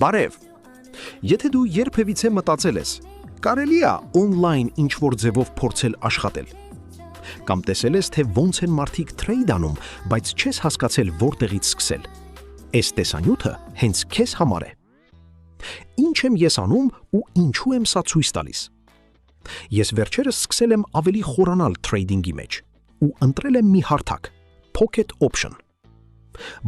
Բարև։ Եթե դու երբևիցե մտածել ես, կարելի է օնլայն ինչ-որ ձևով փորձել աշխատել, կամ տեսել ես, թե ոնց են մարդիկ թրեյդ անում, բայց չես հասկացել որտեղից սկսել, այս տեսանյութը հենց քեզ համար է։ Ինչ եմ ես անում ու ինչու եմ սա ցույց տալիս։ Ես վերջերս սկսել եմ ավելի խորանալ թրեյդինգի մեջ ու ընտրել եմ մի հարթակ՝ Pocket Option։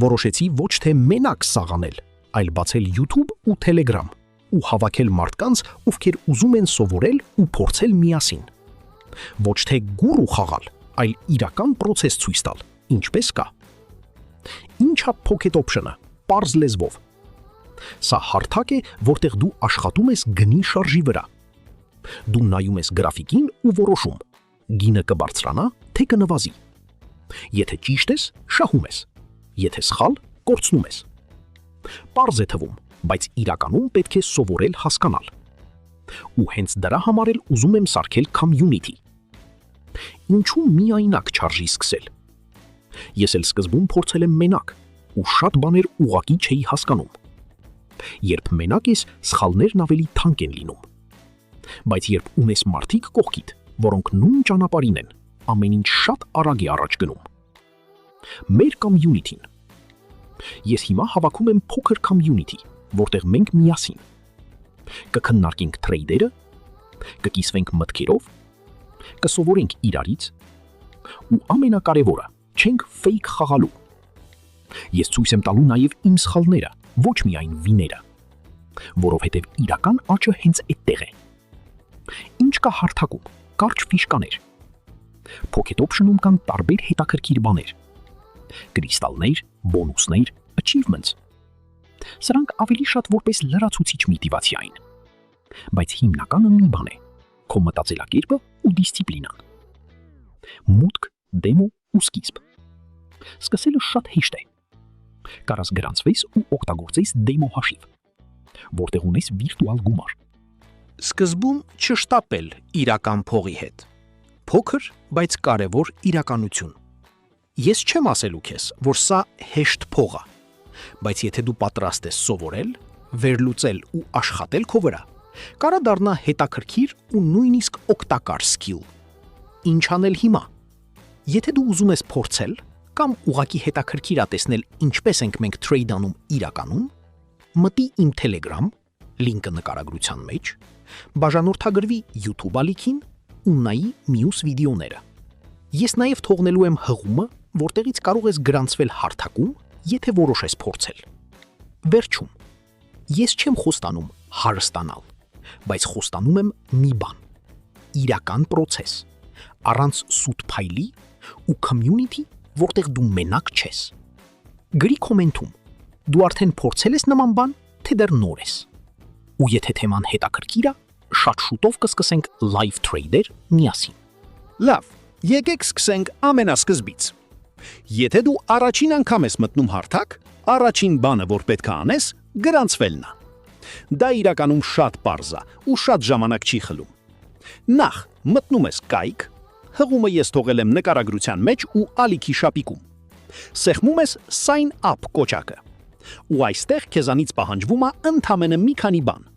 Որոշեցի ոչ թե մենակ սաղանել, այլ բացել YouTube ու Telegram ու հավաքել մարդկանց, ովքեր ուզում են սովորել ու փորձել միասին։ Ոչ թե գուրու խաղալ, այլ իրական process ցույց տալ, ինչպես կա։ Ինչ է Pocket Option-ը, պարզ լեզվով։ Սա հարթակ է, որտեղ դու աշխատում ես գնի շարժի վրա։ Դու նայում ես գրաֆիկին ու որոշում՝ գինը կբարձրանա, թե կնվազի։ Եթե ճիշտ ես, շահում ես, եթե սխալ, կորցնում ես։ Պարզ է թվում, բայց իրականում պետք է սովորել հասկանալ։ Ու հենց դրա համար էլ ուզում եմ սարքել community։ Ինչու միայնակ չարժի սկսել։ Ես էլ սկզբում փորձել եմ մենակ ու շատ բաներ ուղղակի չէի հասկանում։ Երբ մենակ ես, սխալներն ավելի թանկ են լինում։ Բայց երբ ունես մարդիկ կողքիդ, որոնք նույն ճանապարհին են, ամեն ինչ շատ արագ է առաջ գնում։ Մեր community-ն։ Ես հիմա հավաքում եմ փոքր community, որտեղ մենք միասին կքննարկենք թրեյդերը, կկիսվենք մտքերով, կսովորենք իրարից ու ամենակարևորը, չենք fake խաղալու։ Ես ցույց եմ տալու նաև իմ սխալները, ոչ միայն վիները, որովհետև իրական աճը հենց այդտեղ է։ Ինչ կա հարթակում, կարճ ֆիշկաներ։ Pocket Option-ում կան տարբեր հետաքրքիր բաներ։ Կրիստալներ, բոնուսներ, achievements։ Սրանք ավելի շատ որպես լրացուցիչ մոտիվացիա են։ Բայց հիմնականը մի բան է՝ քո մտածելակերպը ու դիսցիպլինան։ Մուտք, դեմո ու սկիզբ։ Սկսելը շատ հեշտ է։ Կարաս գրանցվես ու օգտագործես դեմո հաշիվ, որտեղ ունես վիրտուալ գումար։ Սկզբում չշտապել իրական փողի հետ։ Փոքր, բայց կարևոր իրականություն։ Ես չեմ ասելու քեզ, որ սա հեշտ փող է, բայց եթե դու պատրաստ ես սովորել, վերլուծել ու աշխատել քո վրա, կարա դառնա հետաքրքիր ու նույնիսկ օգտակար սկիլ։ Ինչ անել հիմա։ Եթե դու ուզում ես փորձել կամ ուղղակի հետաքրքիր է տեսնել ինչպես ենք մենք թրեյդ անում իրականում, մտի իմ Telegram, լինկը նկարագրության մեջ, բաժանորդագրվի YouTube ալիքին ու նայի մյուս վիդեոները։ Ես նաև թողնելու եմ հղումը, որտեղից կարող ես գրանցվել հարթակում, եթե որոշես փորձել։ Վերջում, ես չեմ խոստանում հարստանալ, բայց խոստանում եմ մի բան՝ իրական process, առանց սուտ փայլի ու community, որտեղ դու մենակ չես։ Գրի կոմենտում, դու արդեն փորձել ես նման բան, թե դեռ նոր ես։ Ու եթե թեման հետաքրքիր է, շատ շուտով կսկսենք live trader միասին։ Լավ, եկեք սկսենք ամենասկզբից։ Եթե դու առաջին անգամ ես մտնում հարթակ, առաջին բանը, որ պետք է անես, գրանցվելն է։ Դա իրականում շատ պարզ է ու շատ ժամանակ չի խլում։ Նախ մտնում ես կայք, հղումը ես թողել եմ նկարագրության մեջ ու ալիքի շապիկում։ Սեղմում ես sign up կոճակը։ Ու այստեղ քեզանից պահանջվում է ընդամենը մի քանի բան՝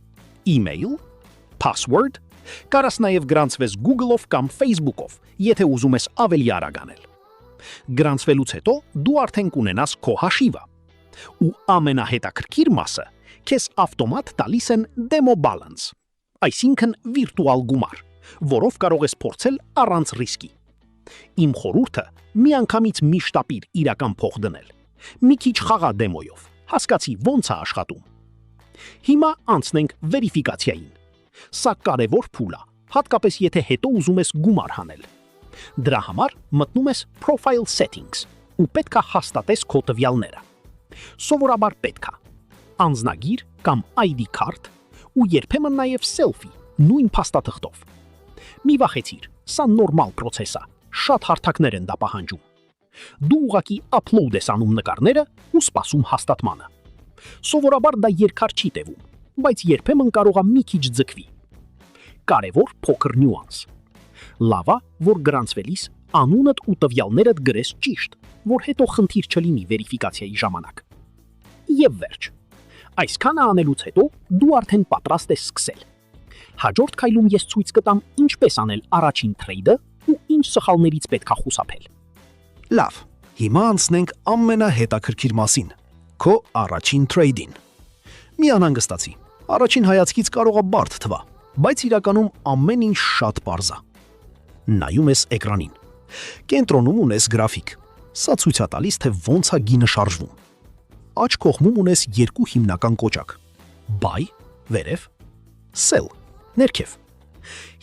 email, password, կարաս նաև գրանցվես Google-ով կամ Facebook-ով, եթե ուզում ես ավելի արագ անել։ Գրանցվելուց հետո դու արդեն կունենաս քո հաշիվը։ Ու ամենահետաքրքիր մասը քեզ ավտոմատ տալիս են demo balance, այսինքն վիրտուալ գումար, որով կարող ես փորձել առանց ռիսկի։ Իմ խորհուրդը՝ միանգամից մի շտապիր իրական փող դնել։ Մի քիչ խաղա դեմոյով, հասկացի ոնց է աշխատում։ Հիմա անցնենք վերիֆիկացիային։ Սա կարևոր փուլ է, հատկապես եթե հետո ուզում ես գումար հանել։ Դրա համար մտնում ես Profile Settings ու պետք է հաստատես քո տվյալները։ Սովորաբար պետք է անձնագիր կամ ID card ու երբեմն նաև selfie, նույն փաստաթղթով։ Մի վախեցիր, սա նորմալ process է, շատ հարթակներ են դա պահանջում։ Դու ուղղակի upload ես անում նկարները ու սպասում հաստատմանը։ Սովորաբար դա երկար չի տևում, բայց երբեմն կարող է մի քիչ ձգվի։ Կարևոր փոքր նյուանս։ Լավ է, որ գրանցվելիս անունդ ու տվյալներդ գրես ճիշտ, որ հետո խնդիր չլինի վերիֆիկացիայի ժամանակ։ Եվ վերջ, Այսքանը անելուց հետո դու արդեն պատրաստ ես սկսել։ Հաջորդ քայլում ես ցույց կտամ ինչպես անել առաջին թրեյդը ու ինչ սխալներից պետք է խուսափել։ Լավ, հիմա անցնենք ամենահետաքրքիր մասին՝ քո առաջին թրեյդին։ Մի անհանգստացի։ Առաջին հայացքից կարող է բարդ թվա, բայց իրականում ամեն ինչ շատ պարզ է։ Նայում ես էկրանին։ Կենտրոնում ունես գրաֆիկ։ Սա ցույց է տալիս, թե ոնց է գինը շարժվում։ Աջ կողմում ունես երկու հիմնական կոճակ՝ buy վերև, sell ներքև։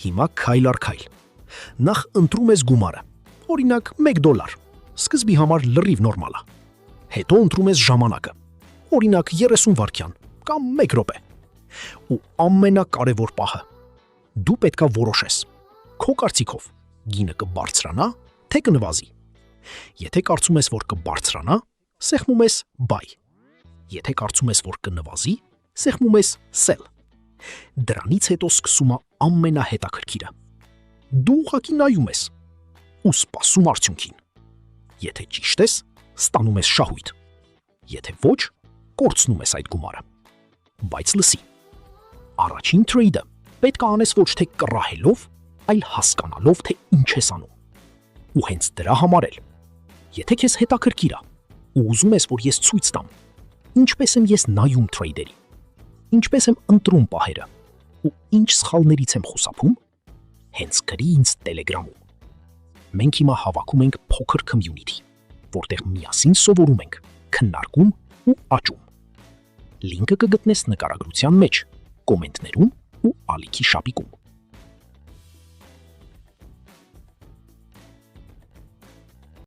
Հիմա քայլ առ քայլ։ Նախ ընտրում ես գումարը, օրինակ $1, սկզբի համար լրիվ նորմալ է։ Հետո ընտրում ես ժամանակը, օրինակ 30 վայրկյան կամ 1 րոպե։ Ու ամենակարևոր պահը՝ դու պետք է որոշես, քո կարծիքով գինը կբարձրանա, թե կնվազի։ Եթե կարծում ես, որ կբարձրանա, սեղմում ես buy։ Եթե կարծում ես, որ կնվազի, սեղմում ես sell։ Դրանից հետո սկսում է ամենահետաքրքիրը։ Դու ուղղակի նայում ես ու սպասում արդյունքին։ Եթե ճիշտ ես, ստանում ես շահույթ։ Եթե ոչ, կորցնում ես այդ գումարը։ Բայց լսի, առաջին թրեյդը պետք է անես ոչ թե կռահելով, այլ հասկանալով, թե ինչ ես անում։ Ու հենց դրա համար էլ, եթե քեզ հետաքրքիր է ու ուզում ես, որ ես ցույց տամ, ինչպես եմ ես նայում թրեյդերի, ինչպես եմ ընտրում պահերը ու ինչ սխալներից եմ խուսափում, հենց գրի ինձ Telegram-ում։ Մենք հիմա հավաքում ենք փոքր community, որտեղ միասին սովորում ենք, քննարկում ու աճում։ Լինքը կգտնես նկարագրության մեջ, կոմենտներում ու ալիքի շապիկում։